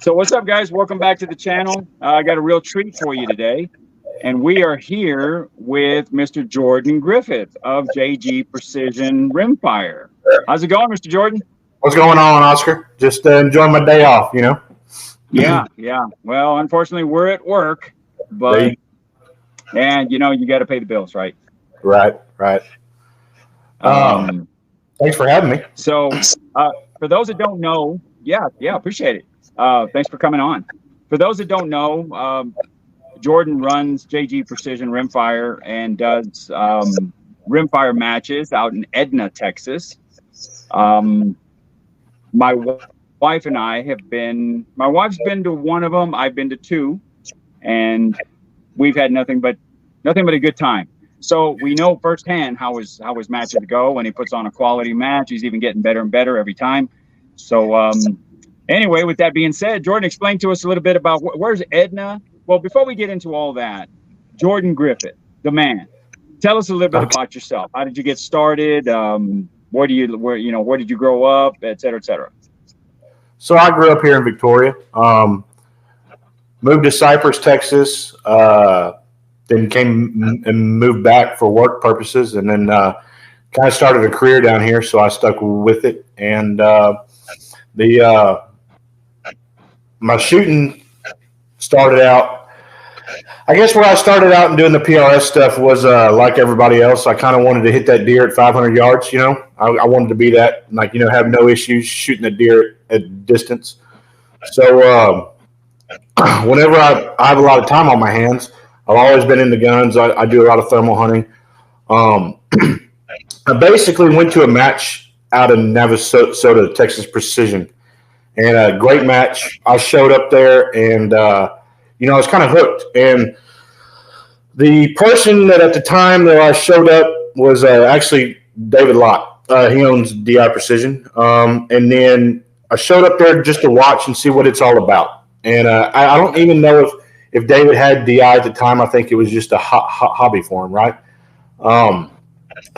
So what's up, guys? Welcome back to the channel. I got a real treat for you today, and we are here with Mr. Jordan Griffith of JG Precision Rimfire. How's it going, Mr. Jordan? What's going on, Oscar? Just enjoying my day off, Yeah. Well, unfortunately, we're at work, but and you got to pay the bills, right? Right. Thanks for having me. So, for those that don't know, yeah, appreciate it. Thanks for coming on. For those that don't know, Jordan runs JG Precision Rimfire and does rimfire matches out in Edna, Texas. My wife and I have been. My wife's been to one of them. I've been to two, and we've had nothing but a good time. So we know firsthand how his matches go, and he puts on a quality match. He's even getting better and better every time. So anyway, with that being said, Jordan, explain to us a little bit about where's Edna. Well, before we get into all that, Jordan Griffith, the man. Tell us a little bit about yourself. How did you get started? Where did you grow up, et cetera, et cetera? So I grew up here in Victoria. Moved to Cypress, Texas. Then came and moved back for work purposes, and then kind of started a career down here. So I stuck with it, and my shooting started out. I guess where I started out and doing the PRS stuff was like everybody else. I kind of wanted to hit that deer at 500 yards. I wanted to be that, have no issues shooting a deer at distance. So whenever I have a lot of time on my hands, I've always been into guns. I do a lot of thermal hunting. I basically went to a match out in Navasota, Texas Precision, and a great match. I showed up there, and I was kind of hooked. And the person that at the time that I showed up was actually David Lott. He owns DI Precision. And then I showed up there just to watch and see what it's all about. And I don't even know if David had DI at the time. I think it was just a hobby for him, right?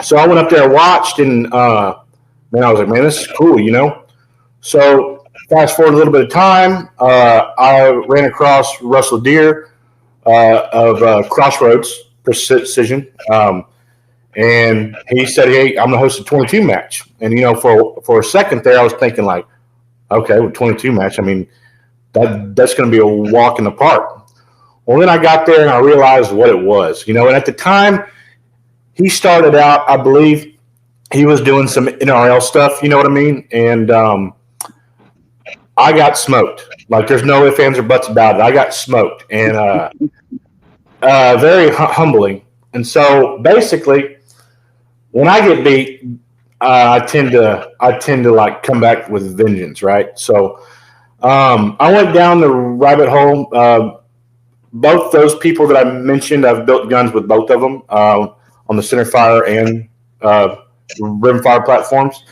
So I went up there and watched, and I was like, man, this is cool, So fast forward a little bit of time, I ran across Russell Deere of Crossroads Precision, and he said, hey, I'm going to host a 22 match. And, for a second there, I was thinking like, okay, with 22 match, that's going to be a walk in the park. Well, then I got there and I realized what it was, and at the time he started out, I believe he was doing some NRL stuff, you know what I mean? And I got smoked. Like, there's no ifs, ands, or buts about it. I got smoked, and very humbling. And so basically, when I get beat, I tend to like come back with vengeance, right? So I went down the rabbit hole. Both those people that I mentioned, I've built guns with both of them on the centerfire and rimfire platforms,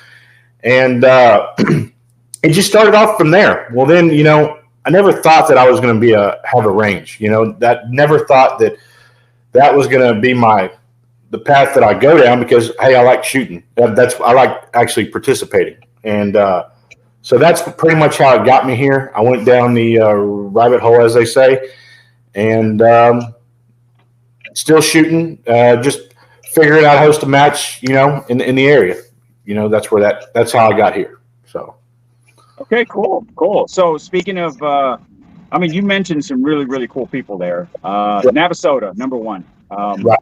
and it just started off from there. Well, then I never thought that I was going to have a range. That never thought that was going to be the path that I go down, because hey, I like shooting. I like actually participating, and so that's pretty much how it got me here. I went down the rabbit hole, as they say. And still shooting, just figuring out how to host a match, in the area. That's how I got here. So. Okay, cool. So speaking of, you mentioned some really, really cool people there. Right. Navasota, number one. Right.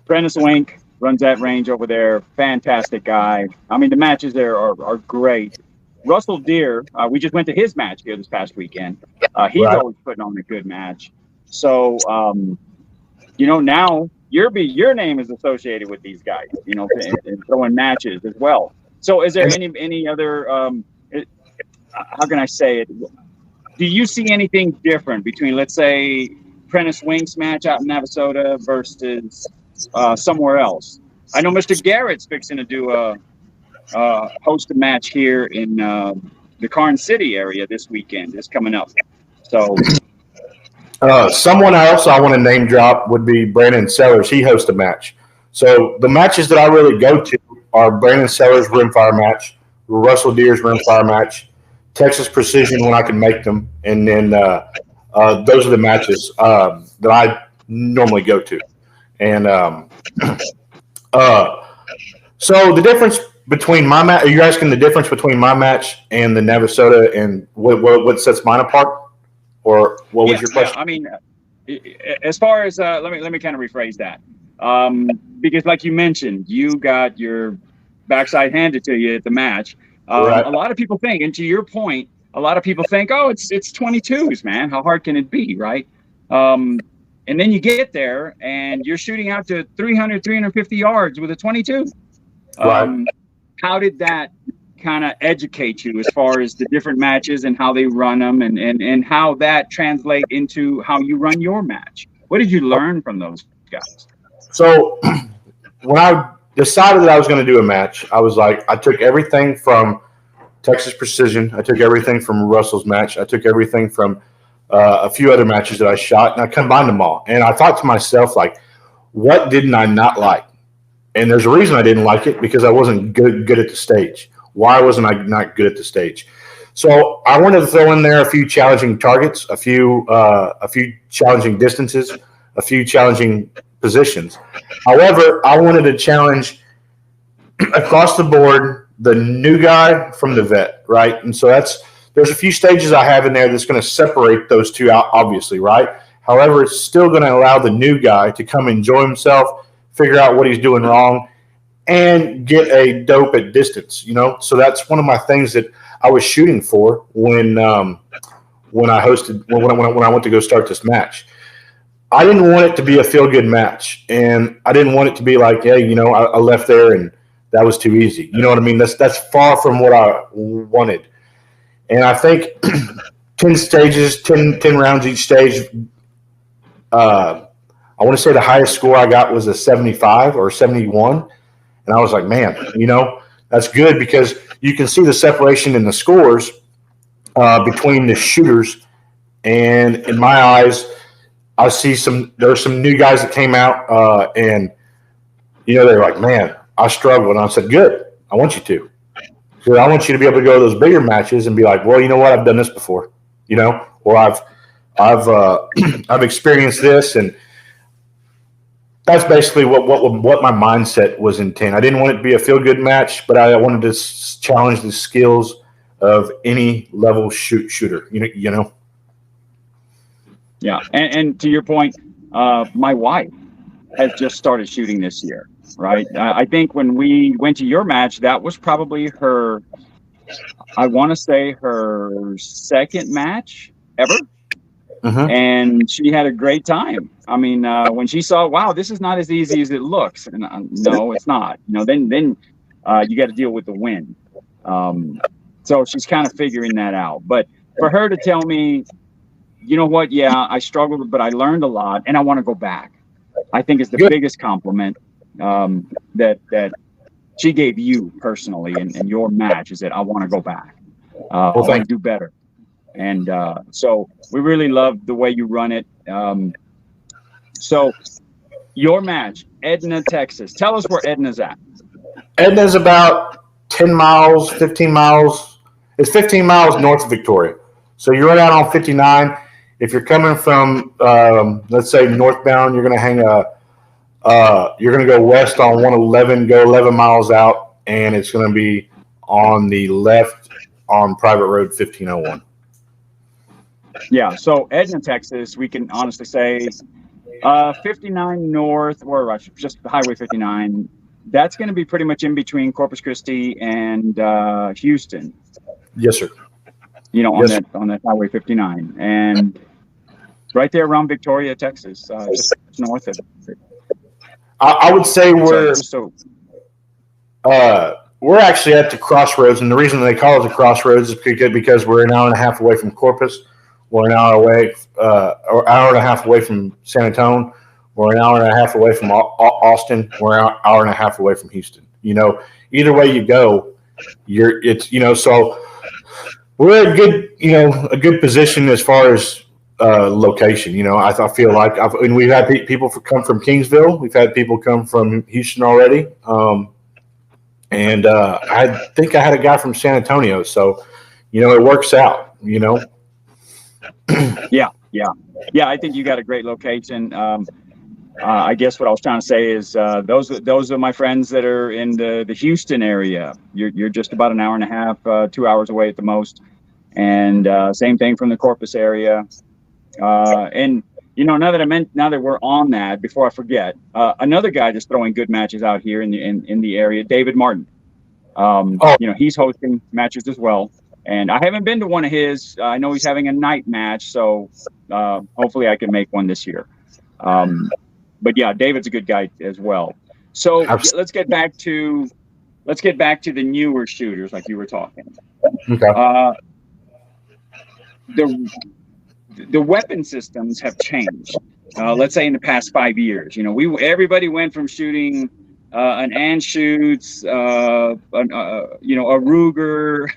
Prentice Wink runs that range over there. Fantastic guy. The matches there are great. Russell Deere, we just went to his match here this past weekend. He's always putting on a good match. So, now your name is associated with these guys, and throwing matches as well. So is there any other, how can I say it? Do you see anything different between, let's say, Prentice Wink's match out in Navasota versus somewhere else? I know Mr. Garrett's fixing to do host a match here in the Carn City area this weekend. It's coming up. So someone else I want to name drop would be Brandon Sellers. He hosts a match. So the matches that I really go to are Brandon Sellers' rimfire match, Russell Deere's rimfire match, Texas Precision when I can make them, and then those are the matches that I normally go to. And so the difference between my match, you're asking the difference between my match and the Navasota, and what sets mine apart, or what was your question? Yeah, I mean, as far as let me kind of rephrase that, because like you mentioned, you got your backside handed to you at the match. Right. A lot of people think, and to your point, a lot of people think, oh, it's 22s, man. How hard can it be, right? And then you get there and you're shooting out to 300, 350 yards with a 22. Right. How did that kind of educate you as far as the different matches and how they run them, and how that translate into how you run your match? What did you learn from those guys? So when I decided that I was going to do a match, I was like, I took everything from Texas Precision. I took everything from Russell's match. I took everything from a few other matches that I shot, and I combined them all. And I thought to myself, like, what didn't I not like? And there's a reason I didn't like it, because I wasn't good at the stage. Why wasn't I not good at the stage? So I wanted to throw in there a few challenging targets, a few challenging distances, a few challenging positions. However, I wanted to challenge across the board the new guy from the vet, right? And so there's a few stages I have in there that's going to separate those two out, obviously, right? However, it's still going to allow the new guy to come enjoy himself, figure out what he's doing wrong, and get a dope at distance, So that's one of my things that I was shooting for when I went to go start this match. I didn't want it to be a feel-good match, and I didn't want it to be like, hey, I left there and that was too easy. You know what I mean? That's far from what I wanted. And I think 10 stages, 10 rounds each stage, I want to say the highest score I got was a 75 or 71. And I was like, man, that's good, because you can see the separation in the scores between the shooters. And in my eyes, I see there are some new guys that came out and, they're like, man, I struggled. And I said, good, I want you to. So I want you to be able to go to those bigger matches and be like, well, you know what? I've done this before, or I've experienced this. And that's basically what my mindset was intent. I didn't want it to be a feel-good match, but I wanted to challenge the skills of any level shooter, Yeah, and to your point, my wife has just started shooting this year, right? I think when we went to your match, that was probably her, I want to say her second match ever. Mm-hmm. And she had a great time. I mean, when she saw, wow, this is not as easy as it looks. And no, it's not. Then you got to deal with the wind. So she's kind of figuring that out. But for her to tell me, you know what? Yeah, I struggled, but I learned a lot, and I want to go back. I think is the biggest compliment that she gave you personally in your match, is that I want to go back. I want to do better. And so we really love the way you run it. So your match, Edna, Texas. Tell us where Edna's at. Edna's about 10 miles, 15 miles. It's 15 miles north of Victoria. So you run out on 59. If you're coming from, let's say, northbound, you're going to you're going to go west on 111, go 11 miles out, and it's going to be on the left on private road 1501. Yeah, so Edna, Texas, we can honestly say 59 north, or just Highway 59. That's going to be pretty much in between Corpus Christi and Houston. Yes, sir. On that Highway 59, and right there around Victoria, Texas, just north of it. I would say we're actually at the crossroads, and the reason they call it the crossroads is because we're an hour and a half away from Corpus. We're an hour away, or hour and a half away from San Antonio. We're an hour and a half away from Austin. We're an hour and a half away from Houston. Either way you go, so we're at a good position as far as location. I feel like we've had people come from Kingsville. We've had people come from Houston already. And I think I had a guy from San Antonio. So, it works out. Yeah, yeah, yeah. I think you got a great location. I guess what I was trying to say is those are my friends that are in the Houston area. You're just about an hour and a half, 2 hours away at the most, and same thing from the Corpus area. And now that we're on that, before I forget, another guy that's throwing good matches out here in the area, David Martin. He's hosting matches as well, and I haven't been to one of his. I know he's having a night match, so hopefully I can make one this year. But yeah, David's a good guy as well. So let's get back to the newer shooters, like you were talking. Okay. The weapon systems have changed. Let's say in the past 5 years, everybody went from shooting an Anschutz, a Ruger,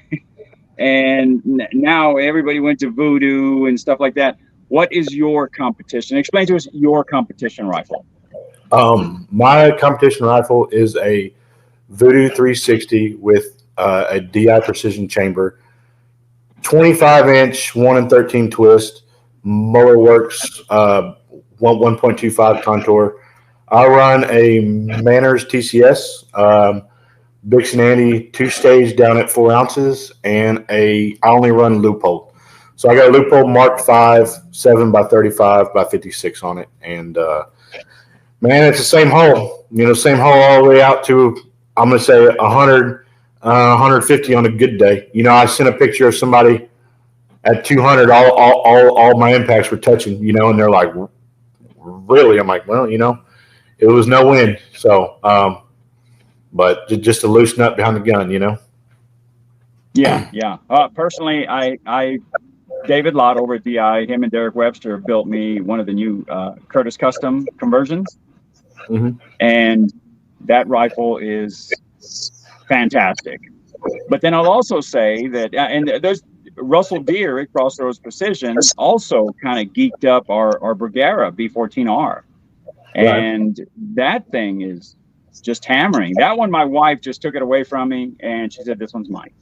and now everybody went to Voodoo and stuff like that. What is your competition? Explain to us your competition rifle. My competition rifle is a Voodoo 360 with a DI precision chamber, 25-inch 1 13 twist, Muller Works 1.25 contour. I run a Manners TCS, Bixen Andy 2-stage down at 4 ounces, and I only run Loophole. So I got a Loophole Mark 5 7x35 by 56 on it, and man, it's the same hole. Same hole all the way out to, I'm going to say 100, 150 on a good day. I sent a picture of somebody at 200. All my impacts were touching. And they're like, really? I'm like, well, it was no win. So, but just to loosen up behind the gun, Yeah, yeah. Personally, I David Lott over at DI, him and Derek Webster built me one of the new Curtis Custom conversions. Mm-hmm. And that rifle is fantastic. But then I'll also say that, and there's Russell Deere at Crossroads Precision also kind of geeked up our Bergara B14R. And that thing is just hammering. That one, my wife just took it away from me, and she said, this one's mine.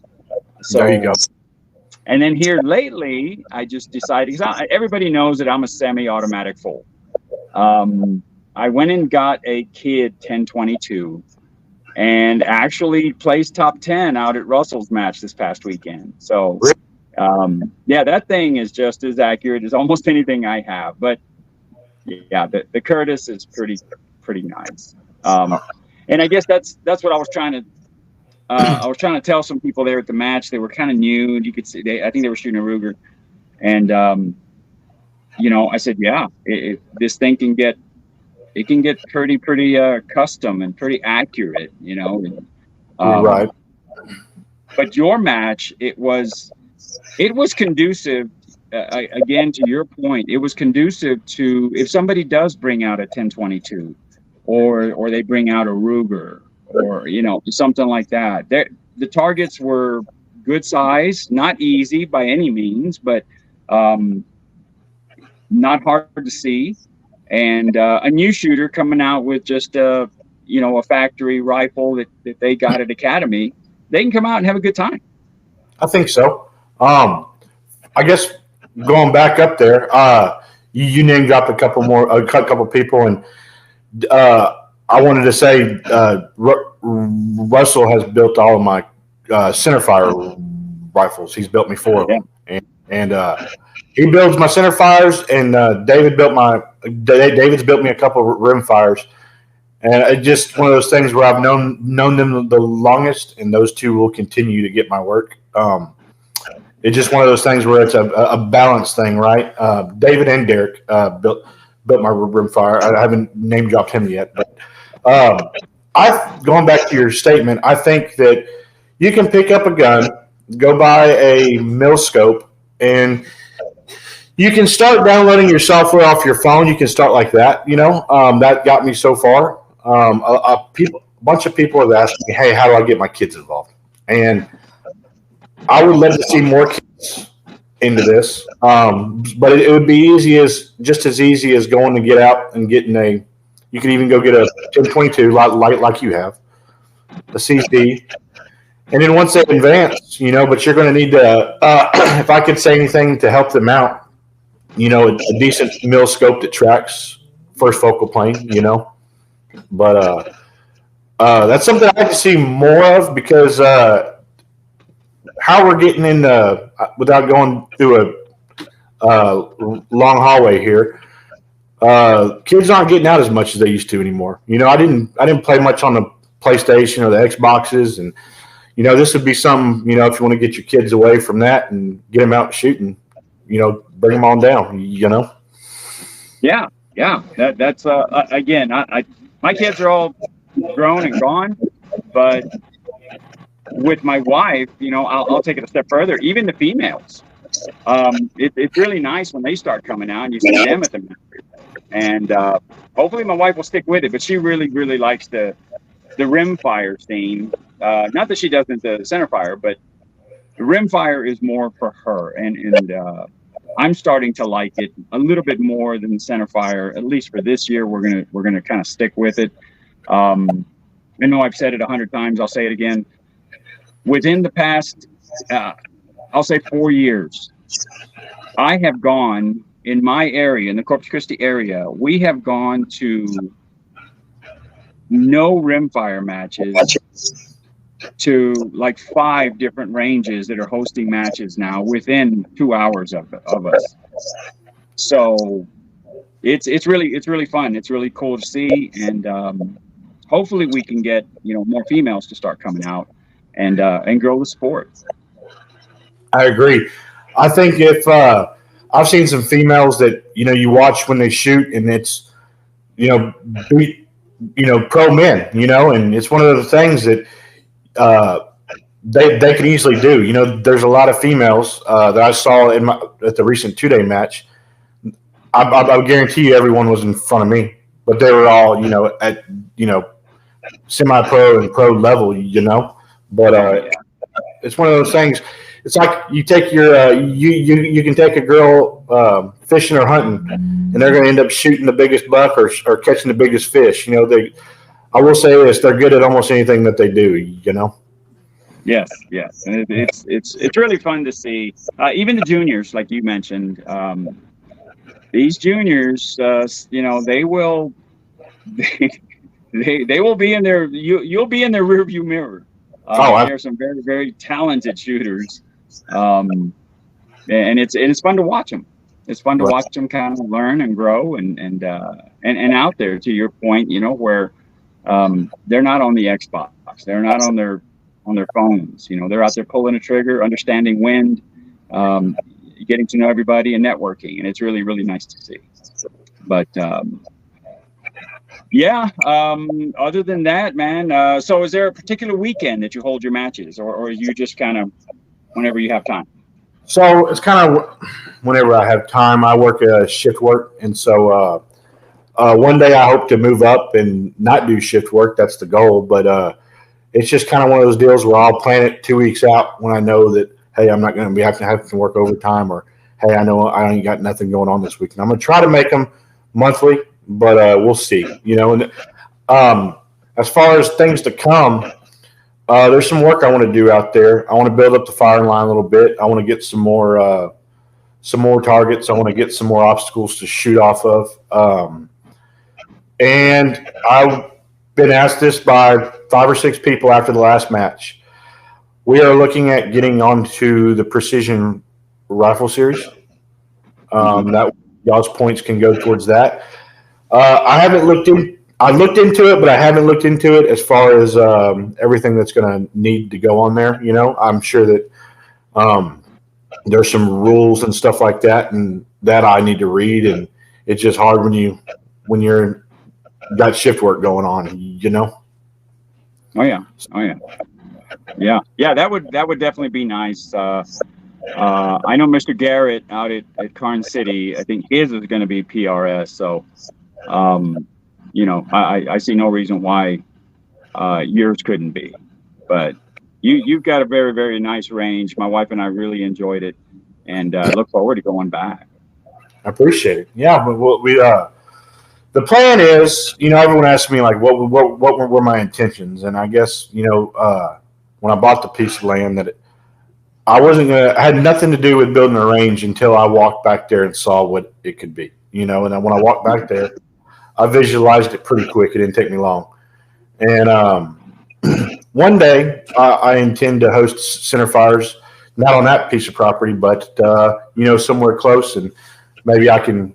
So, there you go. And then here lately, I just decided, because everybody knows that I'm a semi-automatic full. I went and got a Kid 1022 and actually placed top 10 out at Russell's match this past weekend. So, yeah, that thing is just as accurate as almost anything I have. But yeah, the Curtis is pretty nice. And I guess that's what I was trying to tell some people there at the match. They were kind of new, and you could see I think they were shooting a Ruger, and I said, yeah, this thing can get pretty custom and pretty accurate, Right. But your match, it was conducive. Again, to your point, it was conducive to if somebody does bring out a 1022, or they bring out a Ruger, or something like that. The targets were good size, not easy by any means, but not hard to see. And a new shooter coming out with just a factory rifle that they got at Academy, they can come out and have a good time. I think so. I guess going back up there, you name dropped a couple people, and I wanted to say Russell has built all of my centerfire rifles. He's built me 4 of them, and he builds my centerfires, and David's built me a couple of rimfires, and it's just one of those things where I've known them the longest, and those two will continue to get my work. It's just one of those things where it's a balance thing, right? David and Derek built my rimfire. I haven't name dropped him yet, but going back to your statement, I think that you can pick up a gun, go buy a mil scope, and you can start downloading your software off your phone. You can start like that. That got me so far. A bunch of people have asked me, "Hey, how do I get my kids involved?" And I would love to see more kids into this, but it would be just as easy as going to get out and getting you can even go get a 1022 like you have, a CZ, And then once they advance, but you're going to need to, if I could say anything to help them out, a decent mill scope that tracks first focal plane, But that's something I like to see more of because how we're getting into, without going through a long hallway here, kids aren't getting out as much as they used to anymore. I didn't play much on the PlayStation or the Xboxes, and this would be something, if you want to get your kids away from that and get them out shooting, bring them on down, Yeah. That's again, my kids are all grown and gone, but with my wife, I'll take it a step further. Even the females, it's really nice when they start coming out and you see them at the match. And hopefully my wife will stick with it, but she really, really likes the Rimfire scene. Not that she doesn't the Centerfire, but the Rimfire is more for her, and I'm starting to like it a little bit more than the Centerfire. At least for this year, we're gonna kind of stick with it. I know I've said it 100 times. I'll say it again. Within the past, I'll say 4 years, I have gone in my area, in the Corpus Christi area. We have gone to no Rimfire matches to like 5 different ranges that are hosting matches now within 2 hours of us. So it's really fun. It's really cool to see, and hopefully we can get more females to start coming out and grow the sport. I agree. I think if I've seen some females that you watch when they shoot, and it's beat pro men, and it's one of those things that they can easily do. There's a lot of females that I saw at the recent 2-day match. I guarantee you everyone was in front of me, but they were all at semi-pro and pro level, But it's one of those things. It's like you take your you can take a girl fishing or hunting, and they're going to end up shooting the biggest buck or catching the biggest fish. I will say this: they're good at almost anything that they do. Yes, and it's really fun to see. Even the juniors, like you mentioned, these juniors, they will they will be in their you'll be in their rearview mirror. They're some very, very talented shooters, and it's fun to watch them. It's fun to watch them kind of learn and grow and out there. To your point, where they're not on the Xbox, they're not on their phones. They're out there pulling a trigger, understanding wind, getting to know everybody, and networking, and it's really, really nice to see. But other than that, man, so is there a particular weekend that you hold your matches, or you just kind of whenever you have time? So it's kind of whenever I have time. I work shift work, and so one day I hope to move up and not do shift work. That's the goal, but it's just kind of one of those deals where I'll plan it 2 weeks out when I know that, hey, I'm not going to be having to work overtime, or hey, I know I ain't got nothing going on this week, and I'm going to try to make them monthly. But we'll see, And as far as things to come, there's some work I want to do out there. I want to build up the firing line a little bit. I want to get some more targets. I want to get some more obstacles to shoot off of. And I've been asked this by 5 or 6 people after the last match. We are looking at getting onto the precision rifle series. That y'all's points can go towards that. I haven't looked in. I looked into it, but I haven't looked into it as far as everything that's going to need to go on there. I'm sure that there's some rules and stuff like that, and that I need to read. And it's just hard when you're got shift work going on. Oh yeah. That would definitely be nice. I know Mr. Garrett out at Karn City. I think his is going to be PRS. So. I see no reason why yours couldn't be, but you've got a very, very nice range. My wife and I really enjoyed it, and look forward to going back. I appreciate it. Yeah, but the plan is, everyone asks me like, what were my intentions, and I guess when I bought the piece of land that I wasn't gonna. I had nothing to do with building a range until I walked back there and saw what it could be. And then when I walked back there, I visualized it pretty quick. It didn't take me long. And one day, I intend to host center fires, not on that piece of property, but somewhere close, and maybe I can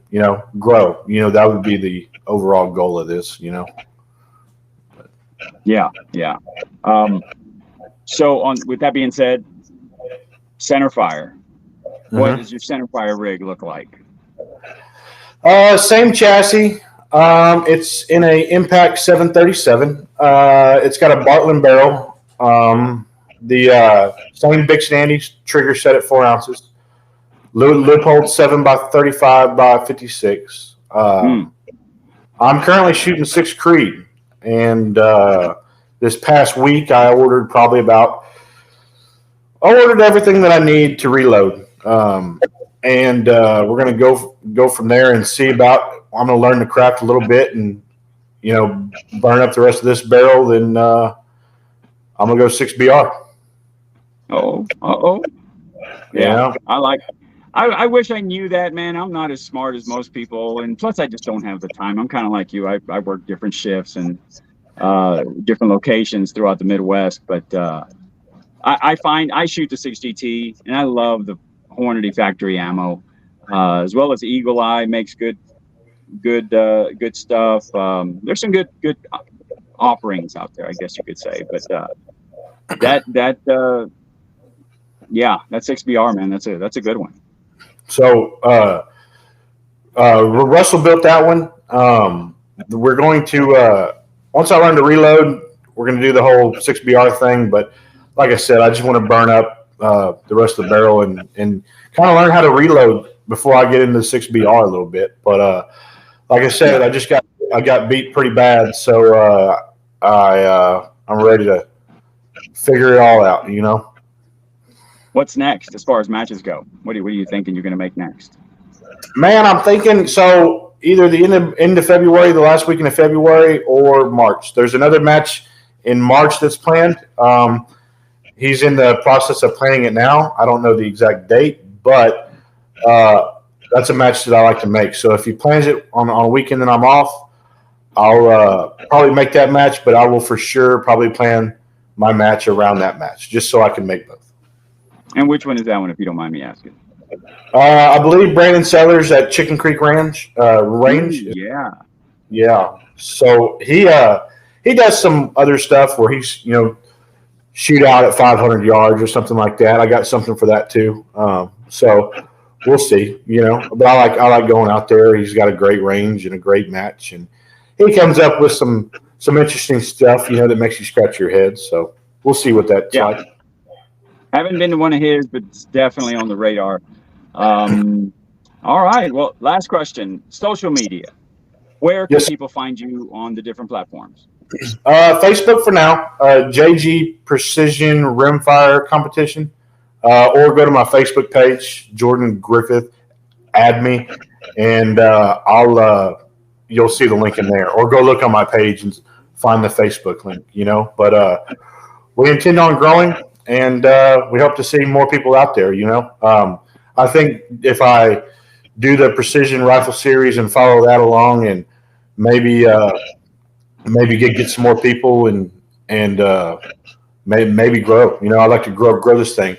grow. That would be the overall goal of this. Yeah. So with that being said, center fire. What does your center fire rig look like? Same chassis. It's in a Impact 737. It's got a Bartlein barrel. The same Big Standies trigger set at 4 ounces. Loophole 7x35 by 56. I'm currently shooting 6 Creed, and this past week I ordered everything that I need to reload. And we're going to go from there and see about. I'm going to learn to craft a little bit and burn up the rest of this barrel. Then I'm going to go 6BR. Yeah. I wish I knew that, man. I'm not as smart as most people, and plus I just don't have the time. I'm kind of like you. I work different shifts and different locations throughout the Midwest, but I find I shoot the 6GT, and I love the Hornady factory ammo, as well as Eagle Eye makes good stuff. There's some good offerings out there, I guess you could say. But that 6BR, man, that's a good one. So Russell built that one. We're going to once I learn to reload, we're going to do the whole 6BR thing. But like I said, I just want to burn up the rest of the barrel and kind of learn how to reload before I get into the 6BR a little bit. But like I said, I got beat pretty bad, so I'm ready to figure it all out. What's next as far as matches go? What are you thinking you're going to make next? Man, I'm thinking so either the end of February, the last weekend of February, or March. There's another match in March that's planned. He's in the process of planning it now. I don't know the exact date, but that's a match that I like to make. So if he plans it on a weekend that I'm off, I'll probably make that match, but I will for sure probably plan my match around that match just so I can make both. And which one is that one, if you don't mind me asking? I believe Brandon Sellers at Chicken Creek Range. Yeah. So he does some other stuff where he's shoot out at 500 yards or something like that. I got something for that too. So we'll see. But I like going out there. He's got a great range and a great match, and he comes up with some interesting stuff that makes you scratch your head. So we'll see what that's like. Haven't been to one of his, but it's definitely on the radar. All right. Well, last question. Social media. Where can people find you on the different platforms? Facebook for now. JG Precision Rimfire Competition. Or go to my Facebook page, Jordan Griffith. Add me, and you'll see the link in there. Or go look on my page and find the Facebook link. But we intend on growing. And we hope to see more people out there, I think if I do the Precision Rifle Series and follow that along and maybe get some more people and maybe grow. I like to grow this thing.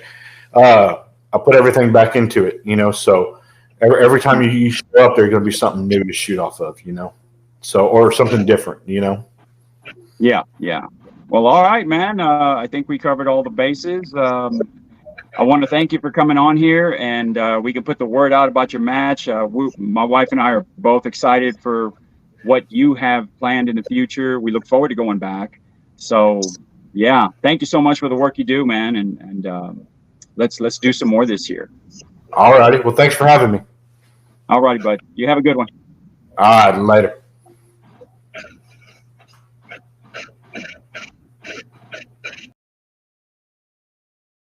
I put everything back into it, so every time you show up, there's going to be something new to shoot off of, so or something different, Yeah. Well, all right, man. I think we covered all the bases. I want to thank you for coming on here, and we can put the word out about your match. My wife and I are both excited for what you have planned in the future. We look forward to going back. So, yeah, thank you so much for the work you do, man, and let's do some more this year. All righty. Well, thanks for having me. All righty, bud. You have a good one. All right, later.